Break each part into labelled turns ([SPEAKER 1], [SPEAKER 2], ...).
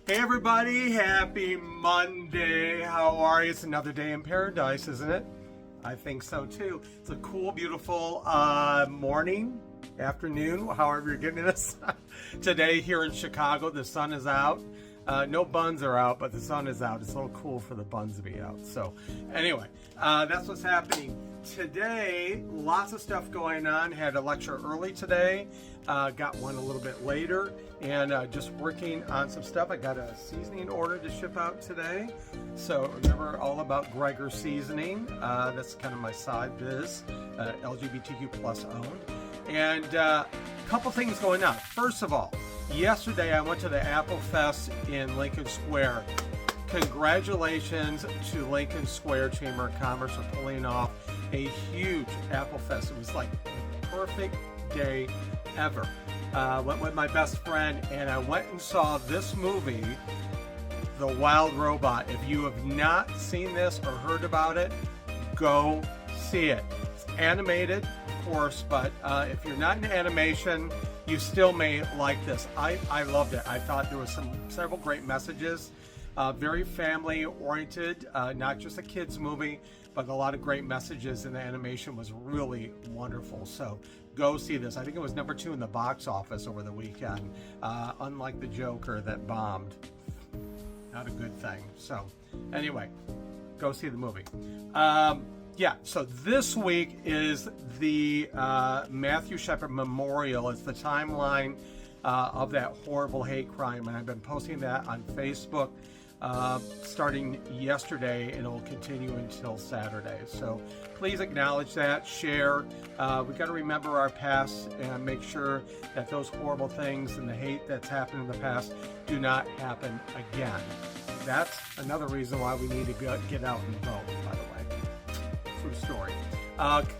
[SPEAKER 1] Hey everybody, happy Monday. How are you? It's another day in paradise, isn't it? I think so too. It's a cool, beautiful morning, afternoon, however you're getting this. Today here in Chicago, the sun is out. No buns are out, but the sun is out. It's a little cool for the buns to be out. So anyway, that's what's happening. Today, lots of stuff going on. Had a lecture early today, got one a little bit later, and just working on some stuff. I got a seasoning order to ship out today. So remember all about Gregor Seasoning. That's kind of my side biz, LGBTQ plus owned. And a couple things going on. First of all, yesterday I went to the Apple Fest in Lincoln Square. Congratulations to Lincoln Square Chamber of Commerce for pulling off a huge Apple Fest. It was like the perfect day ever. Went with my best friend and I went and saw this movie, The Wild Robot. If you have not seen this or heard about it, go see it. It's animated, of course, but if you're not into animation, you still may like this. I loved it. I thought there was several great messages. Very family oriented, not just a kids movie, but a lot of great messages, and the animation was really wonderful. So go see this. I think it was number 2 in the box office over the weekend, unlike the Joker that bombed. Not a good thing. So anyway, go see the movie. Yeah, so this week is the Matthew Shepard Memorial. It's the timeline of that horrible hate crime, and I've been posting that on Facebook starting yesterday, and it will continue until Saturday. So please acknowledge that, share. We've got to remember our past and make sure that those horrible things and the hate that's happened in the past do not happen again. That's another reason why we need to get out and vote, by the way. True story.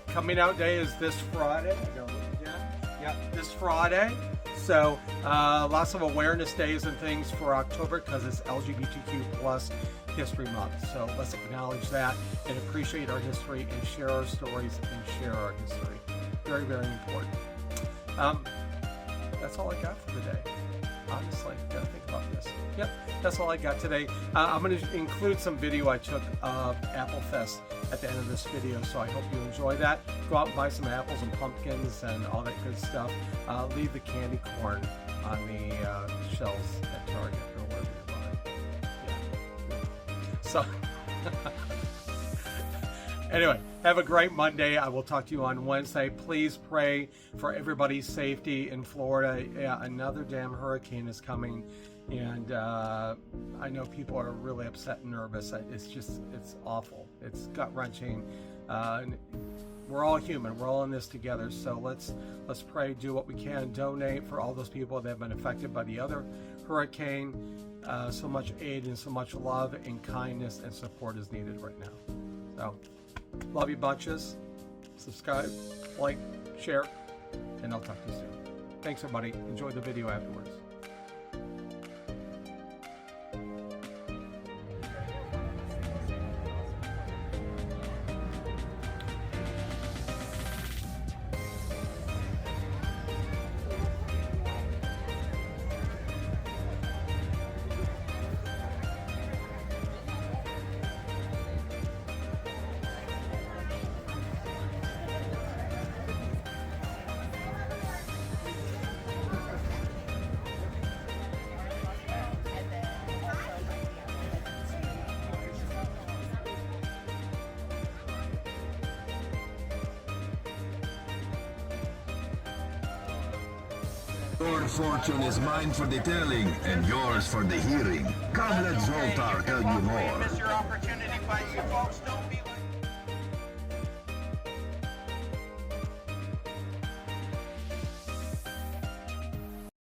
[SPEAKER 1] Coming out day is this Friday. I gotta look again. Yeah, this Friday. So lots of awareness days and things for October because it's LGBTQ plus History Month. So let's acknowledge that and appreciate our history and share our stories and share our history. Very, very important. That's all I got for today. Honestly, gotta think about this. Yep, that's all I got today. I'm going to include some video I took of Apple Fest at the end of this video, so I hope you enjoy that. Go out and buy some apples and pumpkins and all that good stuff. Leave the candy corn on the shelves at Target or wherever you're buying. Yeah. So, anyway, have a great Monday. I will talk to you on Wednesday. Please pray for everybody's safety in Florida. Yeah, another damn hurricane is coming. And I know people are really upset and nervous. It's awful. It's gut-wrenching. We're all human. We're all in this together. So let's pray, do what we can, donate for all those people that have been affected by the other hurricane. So much aid and so much love and kindness and support is needed right now. So love you bunches. Subscribe, like, share, and I'll talk to you soon. Thanks, everybody. Enjoy the video afterwards.
[SPEAKER 2] Your fortune is mine for the telling, and yours for the hearing. Come, let Zoltar tell you more.
[SPEAKER 3] Miss your opportunity.